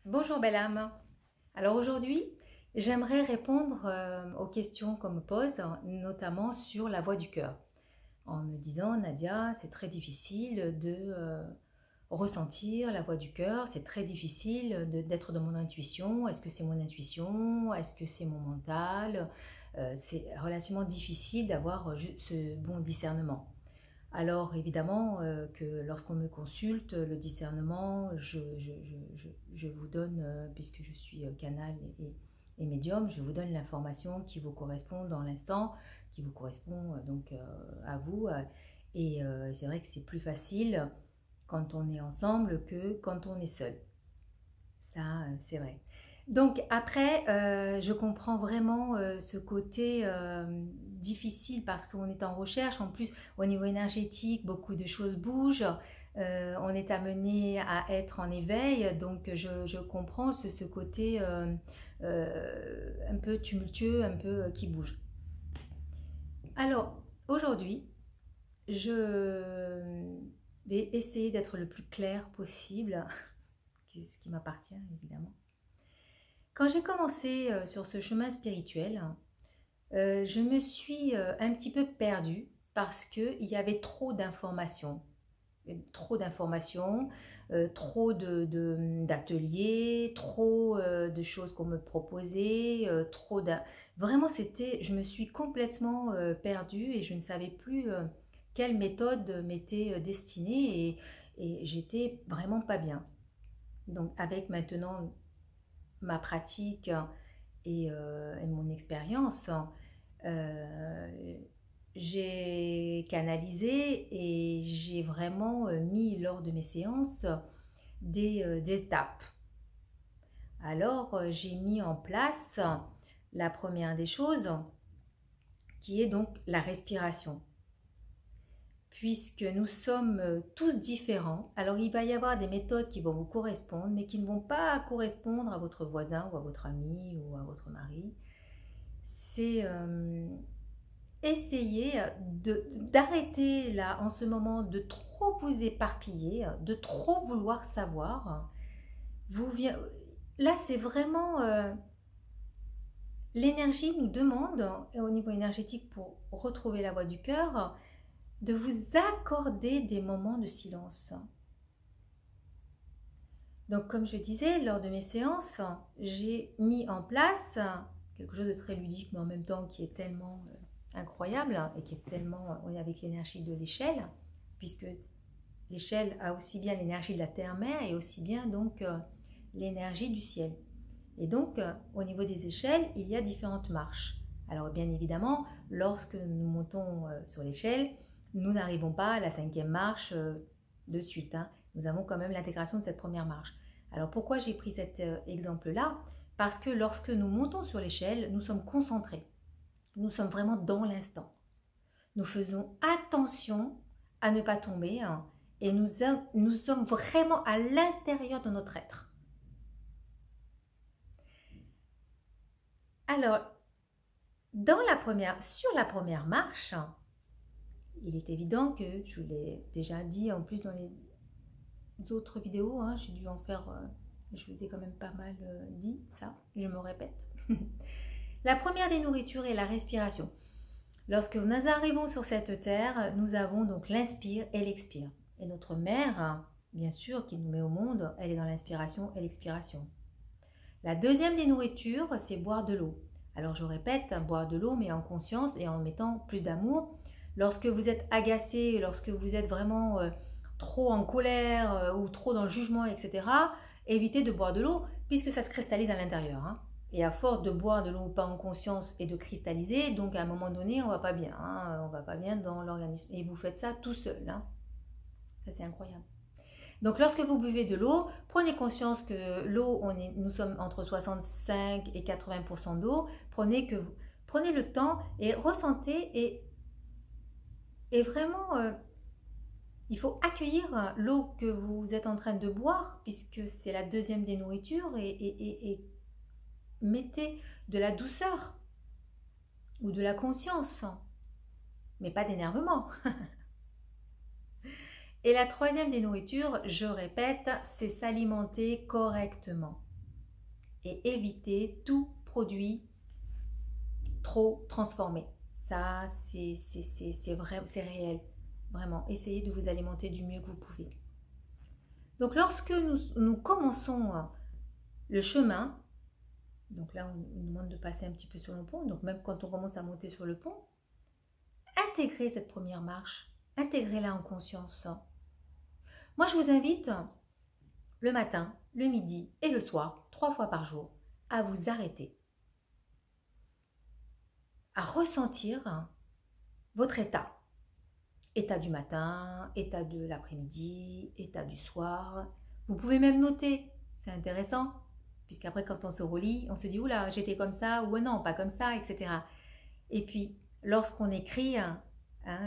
Bonjour belle âme. Alors aujourd'hui, j'aimerais répondre aux questions qu'on me pose, notamment sur la voix du cœur. En me disant, Nadia, c'est très difficile de ressentir la voix du cœur, c'est très difficile d'être dans mon intuition. Est-ce que c'est mon intuition? Est-ce que c'est mon mental? C'est relativement difficile d'avoir ce bon discernement. Alors évidemment que lorsqu'on me consulte, le discernement, je vous donne, puisque je suis canal et médium, je vous donne l'information qui vous correspond dans l'instant, qui vous correspond donc à vous. Et c'est vrai que c'est plus facile quand on est ensemble que quand on est seul. Ça, c'est vrai. Donc après, je comprends vraiment ce côté difficile parce qu'on est en recherche. En plus, au niveau énergétique, beaucoup de choses bougent. On est amené à être en éveil. Donc je comprends ce côté un peu tumultueux, un peu qui bouge. Alors, aujourd'hui, je vais essayer d'être le plus clair possible, ce qui m'appartient évidemment. Quand j'ai commencé sur ce chemin spirituel, je me suis un petit peu perdue parce qu'il y avait trop d'informations. Trop d'informations, trop d'ateliers, trop de choses qu'on me proposait, Vraiment, je me suis complètement perdue et je ne savais plus quelle méthode m'était destinée et j'étais vraiment pas bien. Donc avec maintenant ma pratique et mon expérience, euh, j'ai canalisé et j'ai vraiment mis lors de mes séances des étapes. Alors j'ai mis en place la première des choses qui est donc la respiration. Puisque nous sommes tous différents, alors il va y avoir des méthodes qui vont vous correspondre, mais qui ne vont pas correspondre à votre voisin ou à votre ami ou à votre mari. C'est essayer d'arrêter là en ce moment de trop vous éparpiller, de trop vouloir savoir. Là, c'est vraiment l'énergie nous demande, au niveau énergétique, pour retrouver la voix du cœur, de vous accorder des moments de silence. Donc comme je disais, lors de mes séances, j'ai mis en place quelque chose de très ludique, mais en même temps qui est tellement incroyable et qui est tellement, on est avec l'énergie de l'échelle, puisque l'échelle a aussi bien l'énergie de la terre-mère et aussi bien donc l'énergie du ciel. Et donc au niveau des échelles, il y a différentes marches. Alors bien évidemment, lorsque nous montons sur l'échelle, nous n'arrivons pas à la 5e marche de suite. Nous avons quand même l'intégration de cette première marche. Alors pourquoi j'ai pris cet exemple-là? Parce que lorsque nous montons sur l'échelle, nous sommes concentrés. Nous sommes vraiment dans l'instant. Nous faisons attention à ne pas tomber et nous sommes vraiment à l'intérieur de notre être. Alors, sur la première marche, il est évident que, je vous l'ai déjà dit en plus dans les autres vidéos, j'ai dû en faire, je vous ai quand même pas mal dit ça, je me répète. La première des nourritures est la respiration. Lorsque nous arrivons sur cette terre, nous avons donc l'inspire et l'expire. Et notre mère, bien sûr, qui nous met au monde, elle est dans l'inspiration et l'expiration. La deuxième des nourritures, c'est boire de l'eau. Alors je répète, boire de l'eau, mais en conscience et en mettant plus d'amour. Lorsque vous êtes agacé, lorsque vous êtes vraiment trop en colère ou trop dans le jugement, etc., évitez de boire de l'eau puisque ça se cristallise à l'intérieur. Et à force de boire de l'eau pas en conscience et de cristalliser, donc à un moment donné, on va pas bien. On va pas bien dans l'organisme. Et vous faites ça tout seul. Ça, c'est incroyable. Donc lorsque vous buvez de l'eau, prenez conscience que l'eau, nous sommes entre 65 et 80% d'eau. Prenez le temps et ressentez et vraiment, il faut accueillir l'eau que vous êtes en train de boire puisque c'est la deuxième des nourritures et mettez de la douceur ou de la conscience, mais pas d'énervement. Et la troisième des nourritures, je répète, c'est s'alimenter correctement. et éviter tout produit trop transformé. Ça, c'est vrai, c'est réel. Vraiment, essayez de vous alimenter du mieux que vous pouvez. Donc, lorsque nous commençons le chemin, donc là, on nous demande de passer un petit peu sur le pont. Donc, même quand on commence à monter sur le pont, intégrez cette première marche. Intégrez-la en conscience. Moi, je vous invite le matin, le midi et le soir, 3 fois par jour, à vous arrêter, à ressentir votre état. État du matin, état de l'après-midi, état du soir. Vous pouvez même noter, c'est intéressant, puisqu'après quand on se relit, on se dit « Oula, j'étais comme ça » ou « Non, pas comme ça », etc. Et puis, lorsqu'on écrit,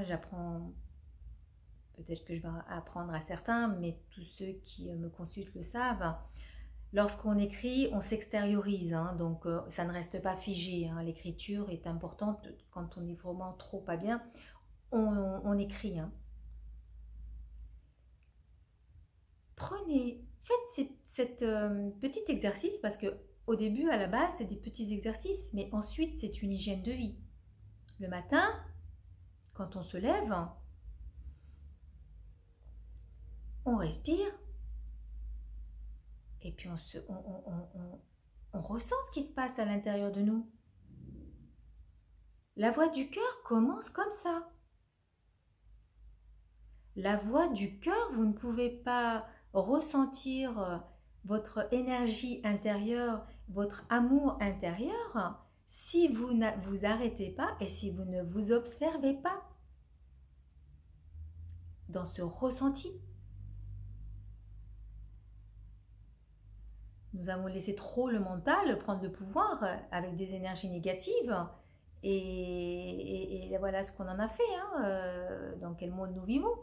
j'apprends, peut-être que je vais apprendre à certains, mais tous ceux qui me consultent le savent, lorsqu'on écrit, on s'extériorise, donc ça ne reste pas figé. L'écriture est importante quand on est vraiment trop pas bien. On écrit. Faites cet petit exercice parce que au début, à la base, c'est des petits exercices, mais ensuite, c'est une hygiène de vie. Le matin, quand on se lève, on respire et puis on ressent ce qui se passe à l'intérieur de nous. La voix du cœur commence comme ça. La voix du cœur, vous ne pouvez pas ressentir votre énergie intérieure, votre amour intérieur, si vous ne vous arrêtez pas et si vous ne vous observez pas dans ce ressenti. Nous avons laissé trop le mental prendre le pouvoir avec des énergies négatives et voilà ce qu'on en a fait, dans quel monde nous vivons.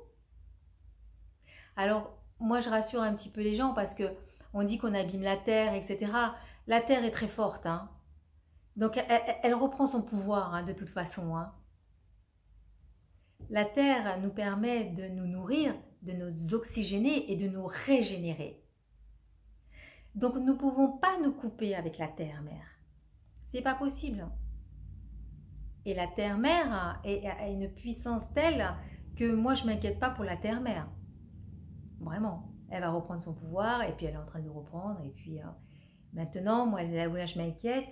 Alors, moi, je rassure un petit peu les gens parce que on dit qu'on abîme la terre, etc. La terre est très forte, donc elle reprend son pouvoir de toute façon. La terre nous permet de nous nourrir, de nous oxygéner et de nous régénérer. Donc, nous ne pouvons pas nous couper avec la terre-mère. C'est pas possible. Et la terre-mère a une puissance telle que moi, je ne m'inquiète pas pour la terre-mère. Vraiment, elle va reprendre son pouvoir et puis elle est en train de le reprendre. Et puis maintenant, moi, là où je m'inquiète,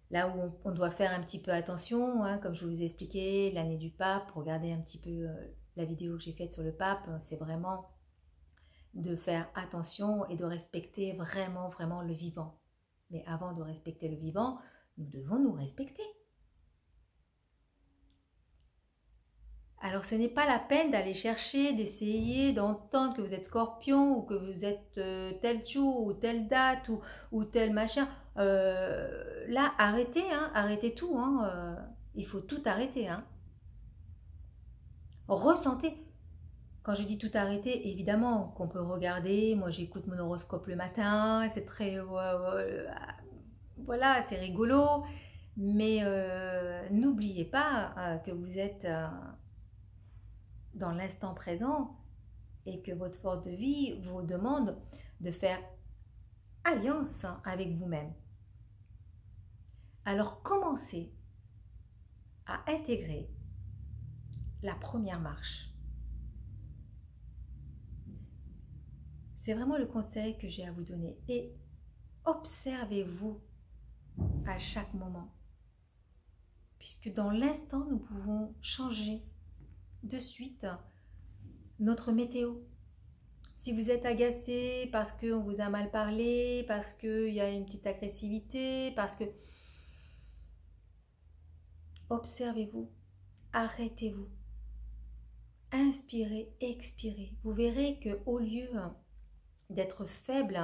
là où on doit faire un petit peu attention, comme je vous ai expliqué, l'année du pape, regardez un petit peu la vidéo que j'ai faite sur le pape, c'est vraiment de faire attention et de respecter vraiment, vraiment le vivant. Mais avant de respecter le vivant, nous devons nous respecter. Alors, ce n'est pas la peine d'aller chercher, d'essayer d'entendre que vous êtes scorpion ou que vous êtes tel jour ou telle date ou tel machin. Là, arrêtez, arrêtez tout. Il faut tout arrêter. Ressentez. Quand je dis tout arrêter, évidemment qu'on peut regarder. Moi, j'écoute mon horoscope le matin. C'est très... voilà, c'est rigolo. Mais n'oubliez pas que vous êtes... dans l'instant présent et que votre force de vie vous demande de faire alliance avec vous-même. Alors commencez à intégrer la première marche. C'est vraiment le conseil que j'ai à vous donner et observez-vous à chaque moment puisque dans l'instant nous pouvons changer de suite notre météo. Si vous êtes agacé parce qu'on vous a mal parlé, parce qu'il y a une petite agressivité, parce que... Observez-vous, arrêtez-vous, inspirez, expirez. Vous verrez qu'au lieu d'être faible,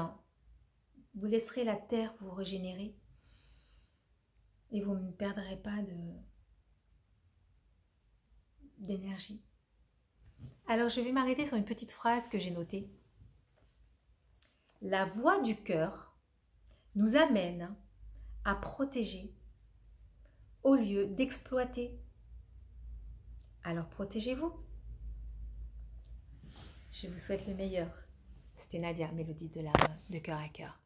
vous laisserez la terre vous régénérer et vous ne perdrez pas d'énergie. Alors, je vais m'arrêter sur une petite phrase que j'ai notée. La voix du cœur nous amène à protéger au lieu d'exploiter. Alors, protégez-vous. Je vous souhaite le meilleur. C'était Nadia, Mélodie de l'âme, de cœur à cœur.